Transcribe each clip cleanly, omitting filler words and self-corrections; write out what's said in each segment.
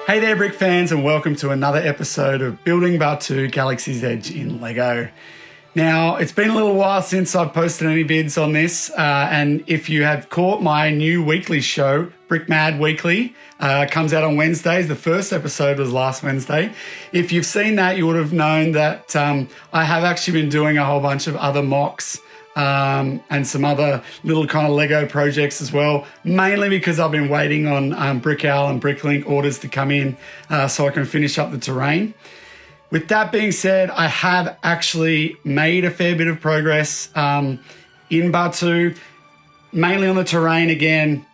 Hey there, Brick fans, and welcome to another episode of Building Batuu Galaxy's Edge in LEGO. Now, it's been a little while since I've posted any vids on this, and if you have caught my new weekly show, Brickmad Weekly, comes out on Wednesdays. The first episode was last Wednesday. If you've seen that, you would have known that I have actually been doing a whole bunch of other mocks and some other little kind of Lego projects as well, mainly because I've been waiting on Brick Owl and Bricklink orders to come in so I can finish up the terrain. With that being said, I have actually made a fair bit of progress in Batuu, mainly on the terrain again.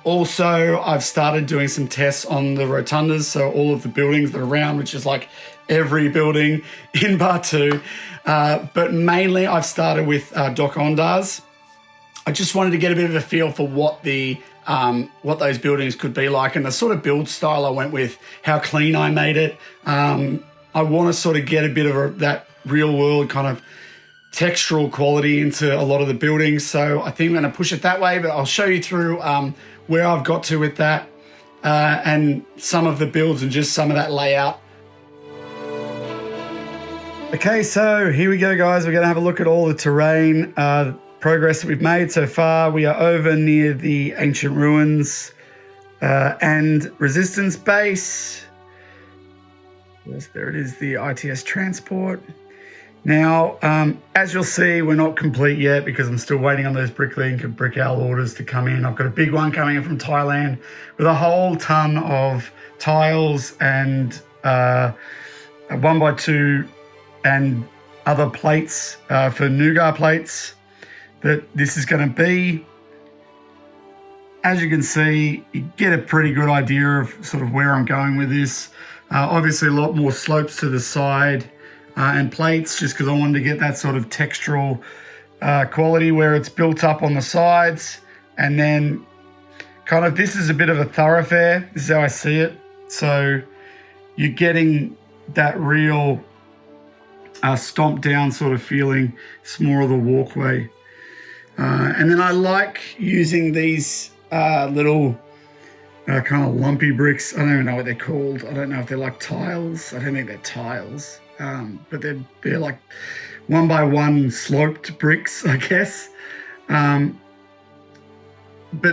Also, I've started doing some tests on the rotundas, so all of the buildings that are around, which is like every building in Batuu. But mainly I've started with Dok Ondars. I just wanted to get a bit of a feel for what those buildings could be like, and the sort of build style I went with, how clean I made it. I want to sort of get a bit of that real world kind of textural quality into a lot of the buildings. So I think I'm going to push it that way, but I'll show you through where I've got to with that and some of the builds and just some of that layout. Okay, so here we go, guys. We're going to have a look at all the terrain progress that we've made so far. We are over near the ancient ruins and resistance base. Yes, there it is, the ITS transport. Now, as you'll see, we're not complete yet because I'm still waiting on those Bricklink and Brick Owl orders to come in. I've got a big one coming in from Thailand with a whole ton of tiles and a 1x2 and other plates for Nougat plates that this is going to be. As you can see, you get a pretty good idea of sort of where I'm going with this. Obviously a lot more slopes to the side and plates, just because I wanted to get that sort of textural quality where it's built up on the sides. And then kind of this is a bit of a thoroughfare. This is how I see it. So you're getting that real stomped down sort of feeling. It's more of the walkway. And then I like using these little kind of lumpy bricks. I don't even know what they're called. I don't know if they're like tiles. I don't think they're tiles. But they're like 1x1 sloped bricks, I guess. But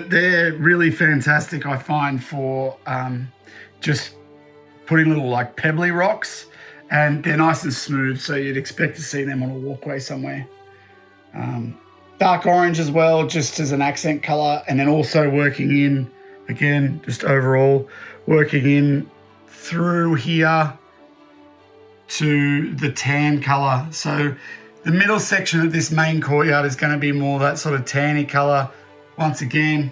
they're really fantastic, I find, for just putting little like pebbly rocks, and they're nice and smooth, so you'd expect to see them on a walkway somewhere. Dark orange as well, just as an accent color, and then also working in, again, just overall, working in through here to the tan color. So the middle section of this main courtyard is going to be more that sort of tanny color. Once again,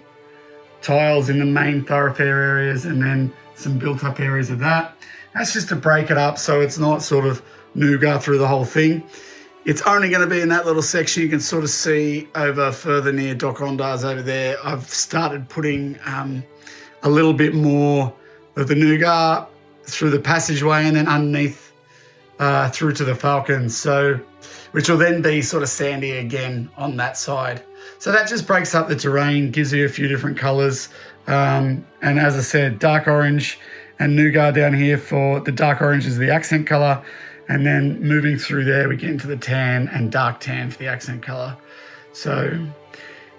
tiles in the main thoroughfare areas and then some built up areas of that. That's just to break it up so it's not sort of nougat through the whole thing. It's only going to be in that little section. You can sort of see over further near Dok Ondars over there, I've started putting a little bit more of the nougat through the passageway and then underneath through to the falcons, so which will then be sort of sandy again on that side. So that just breaks up the terrain, gives you a few different colors, and as I said, dark orange and nougat down here. For the dark orange is the accent color, and then moving through there we get into the tan and dark tan for the accent color. So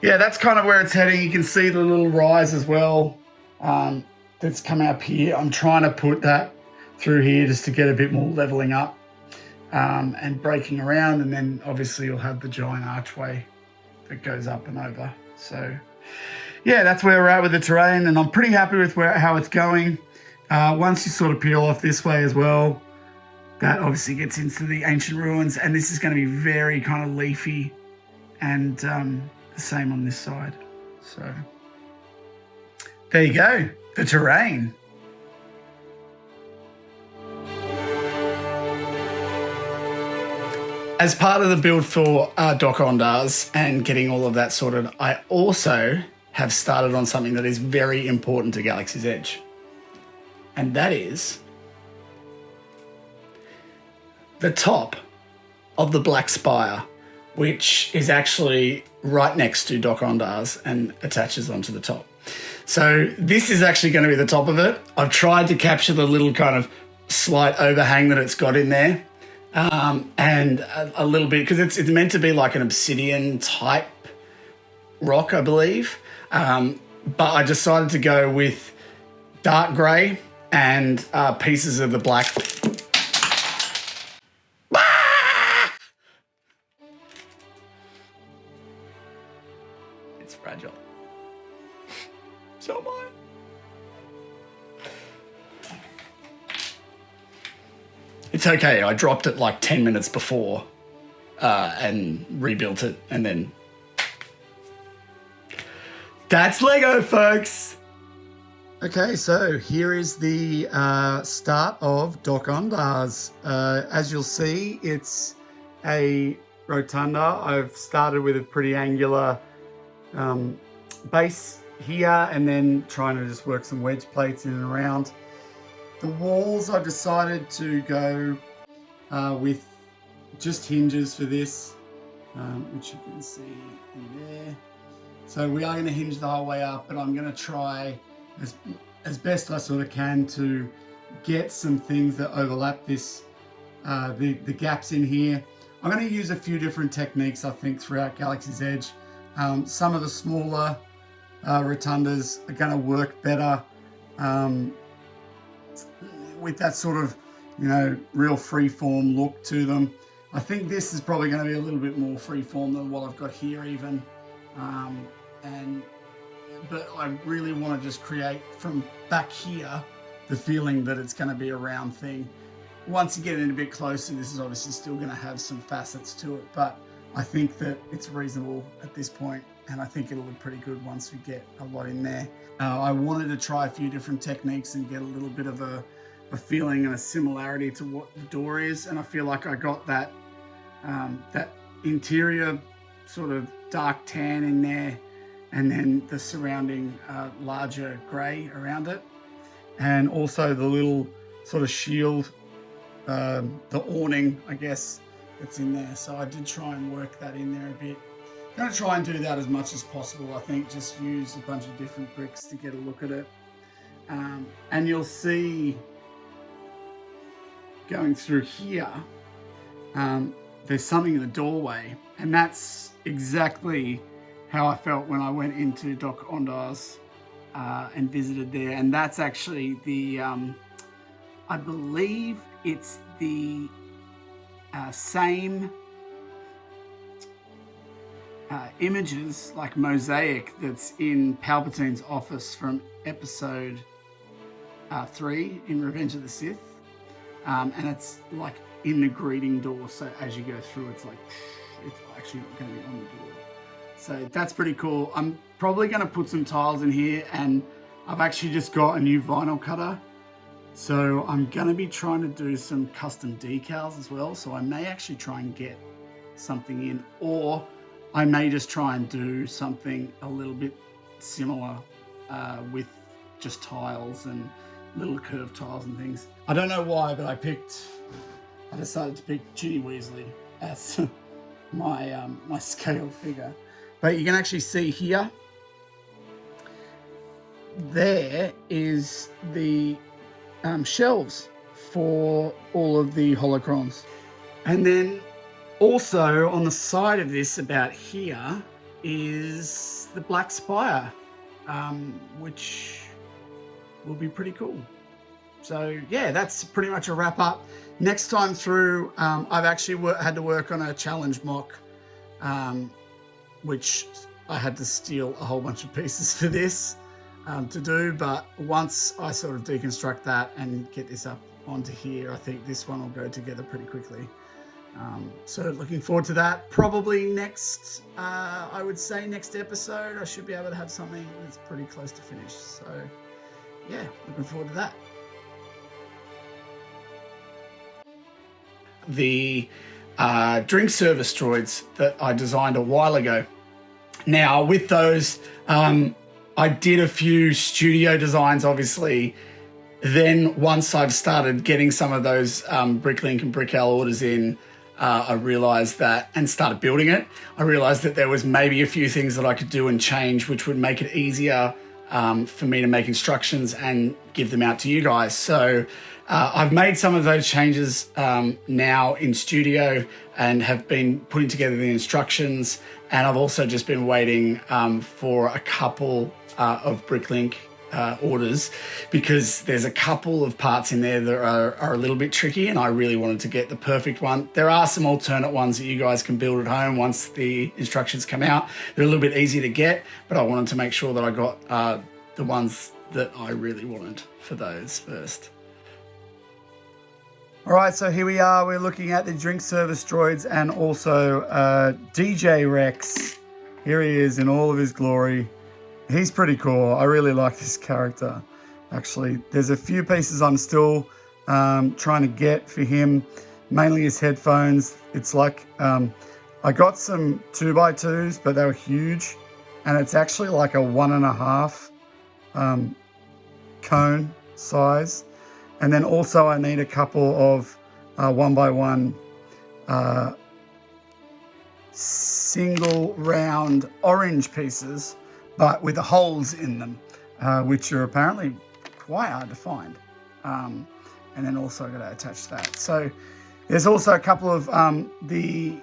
yeah, that's kind of where it's heading. You can see the little rise as well that's coming up here. I'm trying to put that through here just to get a bit more leveling up and breaking around, and then obviously you'll have the giant archway that goes up and over. So yeah, that's where we're at with the terrain, and I'm pretty happy with how it's going. Once you sort of peel off this way as well, that obviously gets into the ancient ruins, and this is going to be very kind of leafy, and the same on this side. So there you go, the terrain. As part of the build for Dok Ondars and getting all of that sorted, I also have started on something that is very important to Galaxy's Edge. And that is the top of the Black Spire, which is actually right next to Dok Ondars and attaches onto the top. So this is actually going to be the top of it. I've tried to capture the little kind of slight overhang that it's got in there, and a little bit, because it's meant to be like an obsidian type rock, I believe. But I decided to go with dark grey and pieces of the black. It's fragile. So am I. It's okay. I dropped it like 10 minutes before and rebuilt it, and then that's Lego, folks. Okay, so here is the start of Dok Ondars. As you'll see, it's a rotunda. I've started with a pretty angular base here, and then trying to just work some wedge plates in and around. The walls, I decided to go with just hinges for this, which you can see in there. So we are going to hinge the whole way up, but I'm going to try as best I sort of can to get some things that overlap this, the gaps in here. I'm going to use a few different techniques, I think, throughout Galaxy's Edge. Some of the smaller rotundas are going to work better with that sort of, you know, real free-form look to them. I think this is probably going to be a little bit more free-form than what I've got here even. But I really want to just create from back here the feeling that it's going to be a round thing. Once you get in a bit closer, this is obviously still going to have some facets to it, but I think that it's reasonable at this point, and I think it'll look pretty good once we get a lot in there. I wanted to try a few different techniques and get a little bit of a feeling and a similarity to what the door is, and I feel like I got that that interior sort of dark tan in there, and then the surrounding larger grey around it, and also the little sort of shield, the awning, I guess, that's in there. So I did try and work that in there a bit. I'm going to try and do that as much as possible. I think just use a bunch of different bricks to get a look at it. And you'll see going through here, there's something in the doorway, and that's exactly how I felt when I went into Dok Ondars and visited there. And that's actually the, I believe it's the same images, like mosaic, that's in Palpatine's office from episode 3 in Revenge of the Sith. And it's like in the greeting door, so as you go through, it's like, it's actually not going to be on the door. So that's pretty cool. I'm probably going to put some tiles in here, and I've actually just got a new vinyl cutter. So I'm going to be trying to do some custom decals as well. So I may actually try and get something in, or I may just try and do something a little bit similar with just tiles and little curved tiles and things. I don't know why, but I decided to pick Ginny Weasley as my my scale figure. But you can actually see here, there is the shelves for all of the holocrons. And then also on the side of this, about here, is the Black Spire, which will be pretty cool. So yeah, that's pretty much a wrap up. Next time through, I've actually had to work on a challenge mock, which I had to steal a whole bunch of pieces for this to do. But once I sort of deconstruct that and get this up onto here, I think this one will go together pretty quickly. So looking forward to that. Probably next, I would say next episode, I should be able to have something that's pretty close to finished. So yeah, looking forward to that. The drink service droids that I designed a while ago. Now with those, I did a few studio designs, obviously. Then once I've started getting some of those Bricklink and Brickell orders in, I realized that, and started building it, I realized that there was maybe a few things that I could do and change, which would make it easier for me to make instructions and give them out to you guys. So I've made some of those changes now in studio and have been putting together the instructions, and I've also just been waiting for a couple of Bricklink orders, because there's a couple of parts in there that are a little bit tricky, and I really wanted to get the perfect one. There are some alternate ones that you guys can build at home once the instructions come out. They're a little bit easier to get, but I wanted to make sure that I got the ones that I really wanted for those first. All right, so here we are. We're looking at the drink service droids and also DJ Rex. Here he is in all of his glory. He's pretty cool. I really like this character, actually. There's a few pieces I'm still trying to get for him, mainly his headphones. It's like, I got some 2x2s, but they were huge. And it's actually like a 1.5 cone size. And then also I need a couple of 1x1 single round orange pieces, but with the holes in them, which are apparently quite hard to find. And then also I've got to attach that. So there's also a couple of the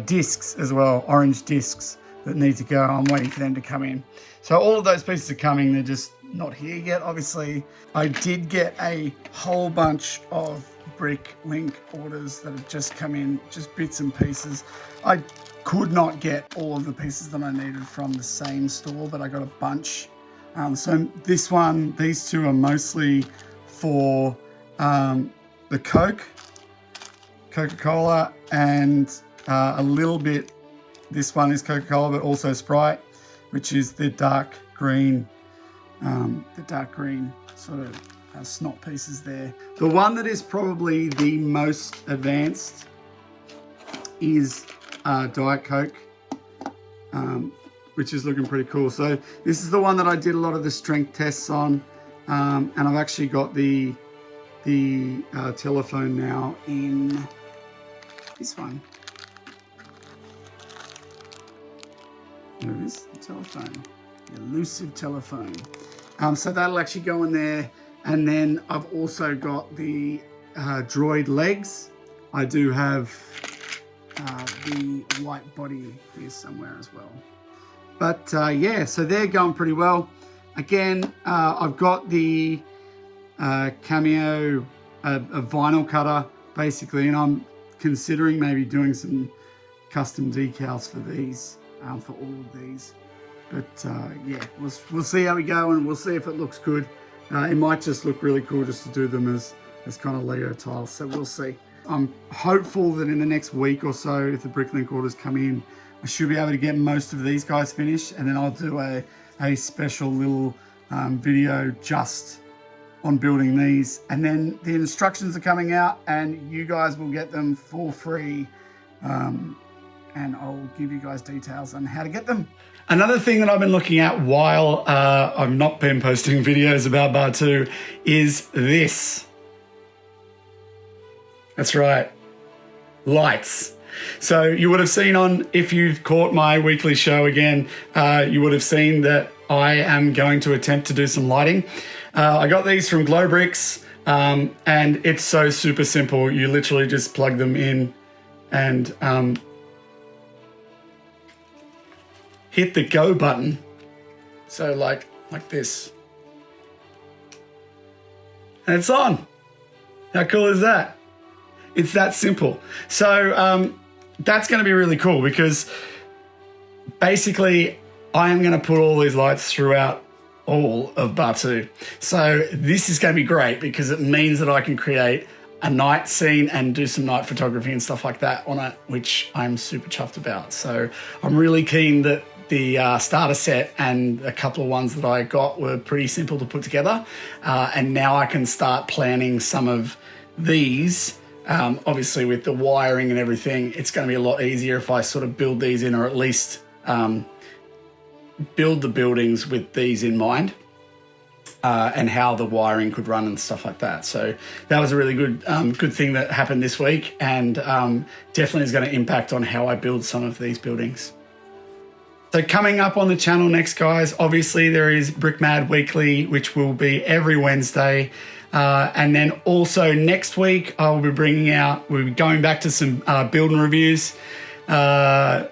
discs as well, orange discs that need to go. I'm waiting for them to come in. So all of those pieces are coming. They're just not here yet, obviously. I did get a whole bunch of Bricklink orders that have just come in, just bits and pieces. I could not get all of the pieces that I needed from the same store, but I got a bunch. So this one, these two are mostly for the Coca-Cola, and a little bit, this one is Coca-Cola, but also Sprite, which is the dark green sort of snot pieces there. The one that is probably the most advanced is Diet Coke, which is looking pretty cool. So this is the one that I did a lot of the strength tests on, and I've actually got the telephone now in this one. There it is, the telephone, the elusive telephone. So that'll actually go in there. And then I've also got the droid legs. I do have the white body here somewhere as well. But yeah, so they're going pretty well. Again, I've got the Cameo, a vinyl cutter basically, and I'm considering maybe doing some custom decals for these, for all of these. But yeah, we'll see how we go, and we'll see if it looks good. It might just look really cool just to do them as kind of Lego tiles, so we'll see. I'm hopeful that in the next week or so, if the Bricklink orders come in, I should be able to get most of these guys finished, and then I'll do a special little video just on building these. And then the instructions are coming out, and you guys will get them for free. And I'll give you guys details on how to get them. Another thing that I've been looking at while I've not been posting videos about Batuu is this. That's right, lights. So you would have seen if you've caught my weekly show again, you would have seen that I am going to attempt to do some lighting. I got these from Glowbricks, and it's so super simple. You literally just plug them in and hit the go button. So like this. And it's on. How cool is that? It's that simple. So that's going to be really cool, because basically I am going to put all these lights throughout all of Batuu. So this is going to be great, because it means that I can create a night scene and do some night photography and stuff like that on it, which I'm super chuffed about. So I'm really keen that the starter set and a couple of ones that I got were pretty simple to put together. And now I can start planning some of these. Obviously with the wiring and everything, it's going to be a lot easier if I sort of build these in, or at least build the buildings with these in mind, and how the wiring could run and stuff like that. So that was a really good thing that happened this week, and definitely is going to impact on how I build some of these buildings. So coming up on the channel next, guys, obviously there is Brickmad Weekly, which will be every Wednesday. And then also next week, I will be we'll be going back to some building reviews. Going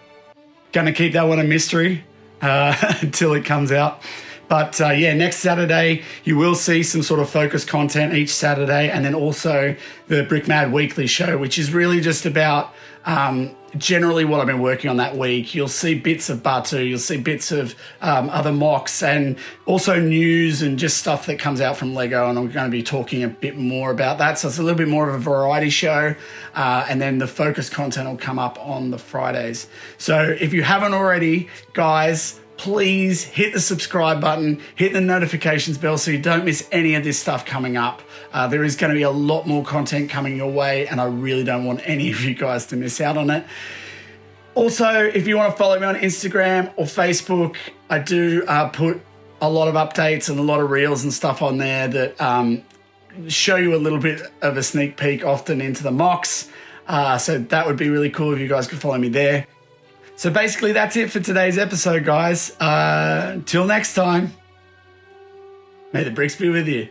to keep that one a mystery until it comes out. But yeah, next Saturday, you will see some sort of focus content each Saturday. And then also the Brickmad Weekly show, which is really just about generally what I've been working on that week. You'll see bits of Batuu, you'll see bits of other mocks, and also news and just stuff that comes out from Lego. And I'm going to be talking a bit more about that. So it's a little bit more of a variety show. And then the focus content will come up on the Fridays. So if you haven't already, guys, please hit the subscribe button, hit the notifications bell so you don't miss any of this stuff coming up. There is going to be a lot more content coming your way, and I really don't want any of you guys to miss out on it. Also, if you want to follow me on Instagram or Facebook, I do put a lot of updates and a lot of reels and stuff on there that show you a little bit of a sneak peek often into the mocks. So that would be really cool if you guys could follow me there. So basically that's it for today's episode, guys. Till next time, may the bricks be with you.